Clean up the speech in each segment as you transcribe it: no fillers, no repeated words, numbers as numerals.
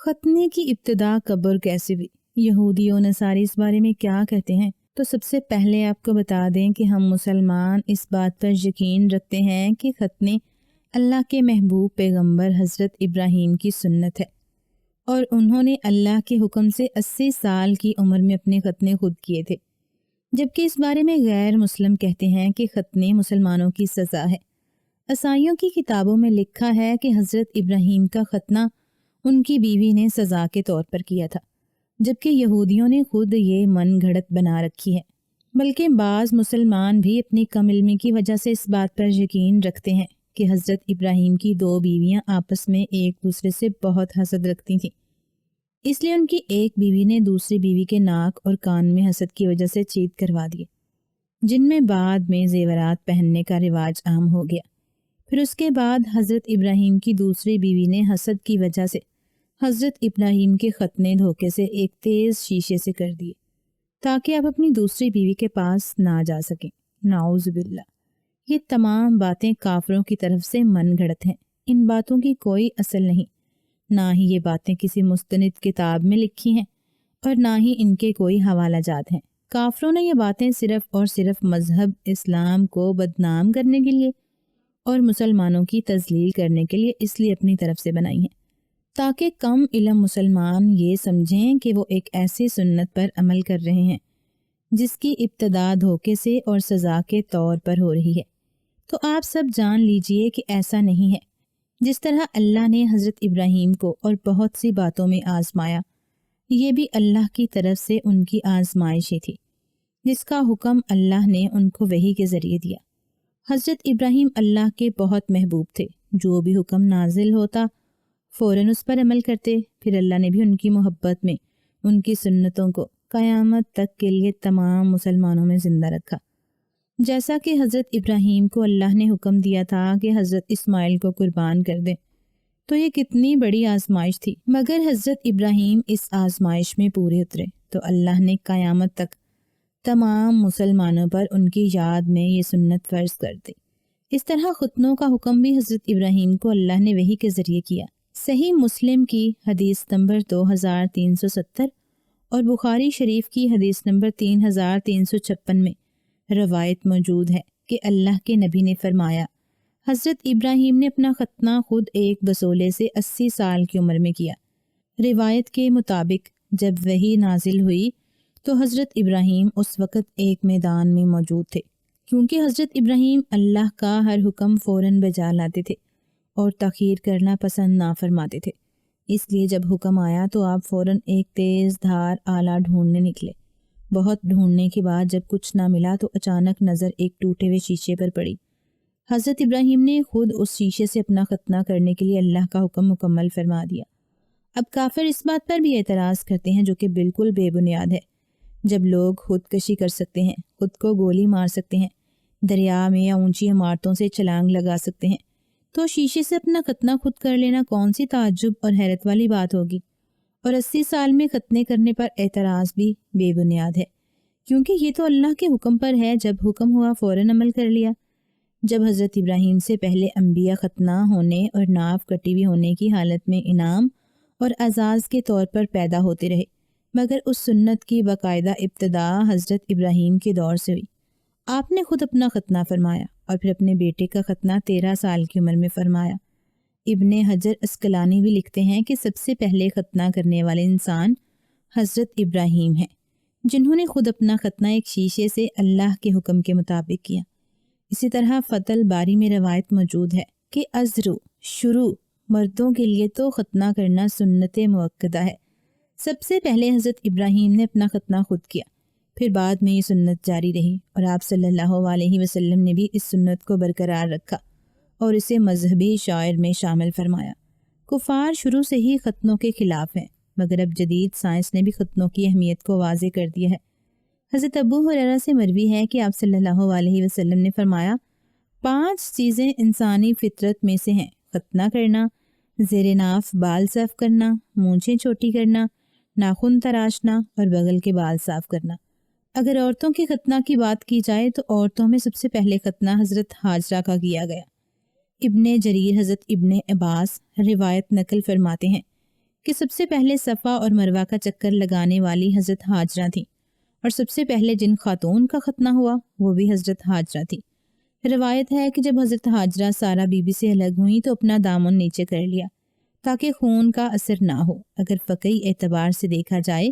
खतने की इब्तिदा कब और कैसे हुई, यहूदी और नसारी इस बारे में क्या कहते हैं? तो सबसे पहले आपको बता दें कि हम मुसलमान इस बात पर यकीन रखते हैं कि खतने अल्लाह के महबूब पैगंबर हज़रत इब्राहीम की सुन्नत है और उन्होंने अल्लाह के हुक्म से 80 साल की उम्र में अपने खतने खुद किए थे। जबकि इस बारे में गैर मुस्लिम कहते हैं कि खतने मुसलमानों की सज़ा है। ईसाइयों की किताबों में लिखा है कि हज़रत इब्राहीम का खतना उनकी बीवी ने सज़ा के तौर पर किया था, जबकि यहूदियों ने खुद ये मन घड़त बना रखी है। बल्कि बाज़ मुसलमान भी अपनी कम इल्मी की वजह से इस बात पर यकीन रखते हैं कि हज़रत इब्राहीम की 2 बीवियां आपस में एक दूसरे से बहुत हसद रखती थीं, इसलिए उनकी एक बीवी ने दूसरी बीवी के नाक और कान में हसद की वजह से चीत करवा दिए, जिनमें बाद में जेवरात पहनने का रिवाज आम हो गया। फिर उसके बाद हज़रत इब्राहीम की दूसरी बीवी ने हसद की वजह से हज़रत इब्राहीम के खतने धोखे से एक तेज़ शीशे से कर दिए ताकि आप अपनी दूसरी बीवी के पास ना जा सकें। नाउज़ बिल्लाह। ये तमाम बातें काफरों की तरफ से मन घड़त हैं। इन बातों की कोई असल नहीं, ना ही ये बातें किसी मुस्तनिद किताब में लिखी हैं और ना ही इनके कोई हवाला जात हैं। काफरों ने ये बातें सिर्फ और सिर्फ मजहब इस्लाम को बदनाम करने के लिए और मुसलमानों की तजलील करने के लिए इसलिए अपनी तरफ से बनाई हैं ताकि कम इल्म मुसलमान ये समझें कि वो एक ऐसी सुन्नत पर अमल कर रहे हैं जिसकी इब्तिदा धोखे से और सज़ा के तौर पर हो रही है। तो आप सब जान लीजिए कि ऐसा नहीं है। जिस तरह अल्लाह ने हज़रत इब्राहीम को और बहुत सी बातों में आजमाया, ये भी अल्लाह की तरफ से उनकी आजमाइश ही थी, जिसका हुक्म अल्लाह ने उनको वही के ज़रिए दिया। हज़रत इब्राहीम अल्लाह के बहुत महबूब थे। जो भी हुक्म नाजिल होता फ़ौरन उस पर अमल करते। फिर अल्लाह ने भी उनकी मोहब्बत में उनकी सुन्नतों को क़यामत तक के लिए तमाम मुसलमानों में ज़िंदा रखा। जैसा कि हज़रत इब्राहीम को अल्लाह ने हुक्म दिया था कि हज़रत इस्माइल को कुर्बान कर दें, तो ये कितनी बड़ी आजमाइश थी। मगर हज़रत इब्राहीम इस आजमाइश में पूरे उतरे तो अल्लाह ने क़यामत तक तमाम मुसलमानों पर उनकी याद में ये सुन्नत फ़र्ज कर दी। इस तरह खुतनों का हुक्म भी हज़रत इब्राहीम को अल्लाह ने वही के ज़रिए किया। सही मुस्लिम की हदीस नंबर 2370 और बुखारी शरीफ की हदीस नंबर 3356 में रवायत मौजूद है कि अल्लाह के नबी ने फरमाया, हज़रत इब्राहीम ने अपना खतना खुद एक बसोले से 80 साल की उम्र में किया। रिवायत के मुताबिक जब वही नाजिल हुई तो हज़रत इब्राहीम उस वक़्त एक मैदान में मौजूद थे, क्योंकि हज़रत इब्राहीम अल्लाह का हर हुक्म फ़ौरन बजा लाते थे और तख़ीर करना पसंद ना फरमाते थे। इसलिए जब हुक्म आया तो आप फ़ौरन एक तेज़ धार आला ढूंढने निकले। बहुत ढूंढने के बाद जब कुछ ना मिला तो अचानक नज़र एक टूटे हुए शीशे पर पड़ी। हज़रत इब्राहीम ने खुद उस शीशे से अपना खतना करने के लिए अल्लाह का हुक्म मुकम्मल फरमा दिया। अब काफिर इस बात पर भी एतराज़ करते हैं, जो कि बिल्कुल बेबुनियाद है। जब लोग खुदकशी कर सकते हैं, खुद को गोली मार सकते हैं, दरिया में या ऊंची इमारतों से छलांग लगा सकते हैं, तो शीशे से अपना खतना खुद कर लेना कौन सी ताज्जुब और हैरत वाली बात होगी। और 80 साल में खतने करने पर एतराज़ भी बेबुनियाद है, क्योंकि ये तो अल्लाह के हुक्म पर है। जब हुक्म हुआ फ़ौरन अमल कर लिया। जब हज़रत इब्राहीम से पहले अम्बिया खतना होने और नाव कटी हुई होने की हालत में इनाम और अजाज़ के तौर पर पैदा होते रहे, मगर उस सुन्नत की बाकायदा इब्तिदा हज़रत इब्राहीम के दौर से हुई। आपने खुद अपना खतना फरमाया और फिर अपने बेटे का खतना 13 साल की उम्र में फरमाया। इब्ने हजर अस्कलानी भी लिखते हैं कि सबसे पहले खतना करने वाले इंसान हज़रत इब्राहीम हैं, जिन्होंने खुद अपना खतना एक शीशे से अल्लाह के हुक्म के मुताबिक किया। इसी तरह फ़तल बारी में रवायत मौजूद है कि अज़्रु शुरू मर्दों के लिए तो खतना करना सुन्नत मुअक्कदा है। सबसे पहले हज़रत इब्राहीम ने अपना खतना खुद किया, फिर बाद में ये सुन्नत जारी रही और आप सल्लल्लाहु अलैहि वसल्लम ने भी इस सुन्नत को बरकरार रखा और इसे मजहबी शायर में शामिल फरमाया। कुफार शुरू से ही खतनों के खिलाफ हैं, मगर अब जदीद साइंस ने भी खतनों की अहमियत को वाज़े कर दिया है। हज़रत अबू हुरैरा से मरवी है कि आप सल्लल्लाहु अलैहि वसल्लम ने फरमाया, 5 चीज़ें इंसानी फितरत में से हैं: खतना करना, ज़ेरे नाफ बाल साफ़ करना, मूंछें छोटी करना, नाखून तराशना और बगल के बाल साफ़ करना। अगर औरतों के खतना की बात की जाए तो औरतों में सबसे पहले खतना हज़रत हाजरा का किया गया। इब्ने जरीर हज़रत इब्ने अब्बास रिवायत नकल फरमाते हैं کہ سب سے پہلے صفا اور مروہ کا چکر لگانے والی حضرت ہاجرہ تھیں، اور سب سے پہلے جن خاتون کا ختنہ ہوا وہ بھی حضرت ہاجرہ تھی۔ روایت ہے کہ جب حضرت ہاجرہ سارہ بی بی سے الگ ہوئیں تو اپنا دامن نیچے کر لیا تاکہ خون کا اثر نہ ہو۔ اگر فقہی اعتبار سے دیکھا جائے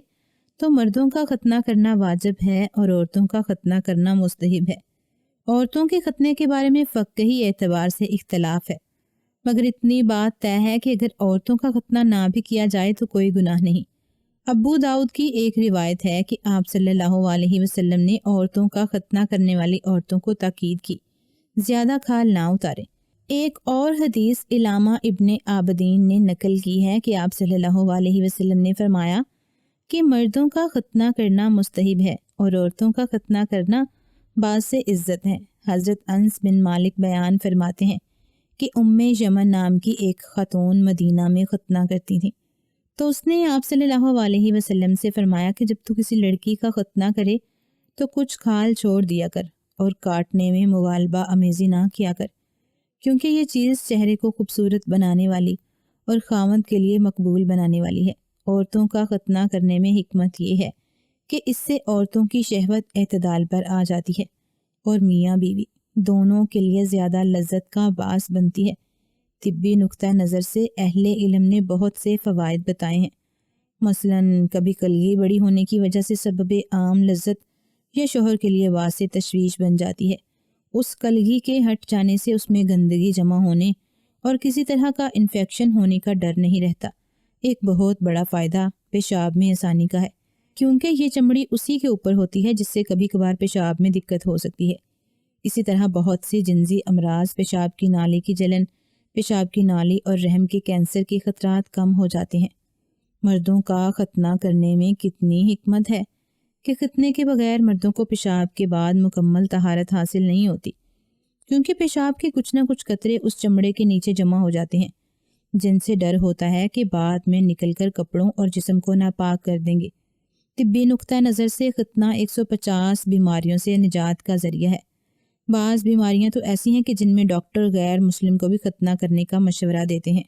تو مردوں کا ختنہ کرنا واجب ہے اور عورتوں کا ختنہ کرنا مستحب ہے۔ عورتوں کے ختنے کے بارے میں فقہی اعتبار سے اختلاف ہے، مگر اتنی بات طے ہے کہ اگر عورتوں کا ختنہ نہ بھی کیا جائے تو کوئی گناہ نہیں۔ ابو داؤد کی ایک روایت ہے کہ آپ صلی اللہ علیہ وسلم نے عورتوں کا ختنہ کرنے والی عورتوں کو تاکید کی زیادہ کھال نہ اتاریں۔ ایک اور حدیث علامہ ابن عابدین نے نقل کی ہے کہ آپ صلی اللہ علیہ وسلم نے فرمایا کہ مردوں کا ختنہ کرنا مستحب ہے اور عورتوں کا ختنہ کرنا باعث عزت ہے۔ حضرت انس بن مالک بیان فرماتے ہیں کہ ام یمن نام کی ایک خاتون مدینہ میں ختنہ کرتی تھی، تو اس نے آپ صلی اللہ علیہ وسلم سے فرمایا کہ جب تو کسی لڑکی کا ختنہ کرے تو کچھ کھال چھوڑ دیا کر اور کاٹنے میں مغالبہ امیزی نہ کیا کر، کیونکہ یہ چیز چہرے کو خوبصورت بنانے والی اور خاوند کے لیے مقبول بنانے والی ہے۔ عورتوں کا ختنہ کرنے میں حکمت یہ ہے کہ اس سے عورتوں کی شہوت اعتدال پر آ جاتی ہے اور میاں بیوی دونوں کے لیے زیادہ لذت کا باعث بنتی ہے۔ طبی نقطہ نظر سے اہل علم نے بہت سے فوائد بتائے ہیں، مثلاً کبھی کلگی بڑی ہونے کی وجہ سے سبب عام لذت یا شوہر کے لیے واسع تشویش بن جاتی ہے، اس کلگی کے ہٹ جانے سے اس میں گندگی جمع ہونے اور کسی طرح کا انفیکشن ہونے کا ڈر نہیں رہتا۔ ایک بہت بڑا فائدہ پیشاب میں آسانی کا ہے، کیونکہ یہ چمڑی اسی کے اوپر ہوتی ہے جس سے کبھی کبھار پیشاب میں دقت ہو سکتی ہے۔ اسی طرح بہت سی جنسی امراض، پیشاب کی نالی کی جلن، پیشاب کی نالی اور رحم کے کینسر کے خطرات کم ہو جاتے ہیں۔ مردوں کا ختنہ کرنے میں کتنی حکمت ہے کہ ختنے کے بغیر مردوں کو پیشاب کے بعد مکمل طہارت حاصل نہیں ہوتی، کیونکہ پیشاب کے کچھ نہ کچھ قطرے اس چمڑے کے نیچے جمع ہو جاتے ہیں، جن سے ڈر ہوتا ہے کہ بعد میں نکل کر کپڑوں اور جسم کو ناپاک کر دیں گے۔ طبی نقطہ نظر سے ختنہ 150 بیماریوں سے نجات کا ذریعہ ہے۔ بعض بیماریاں تو ایسی ہیں کہ جن میں ڈاکٹر غیر مسلم کو بھی ختنہ کرنے کا مشورہ دیتے ہیں۔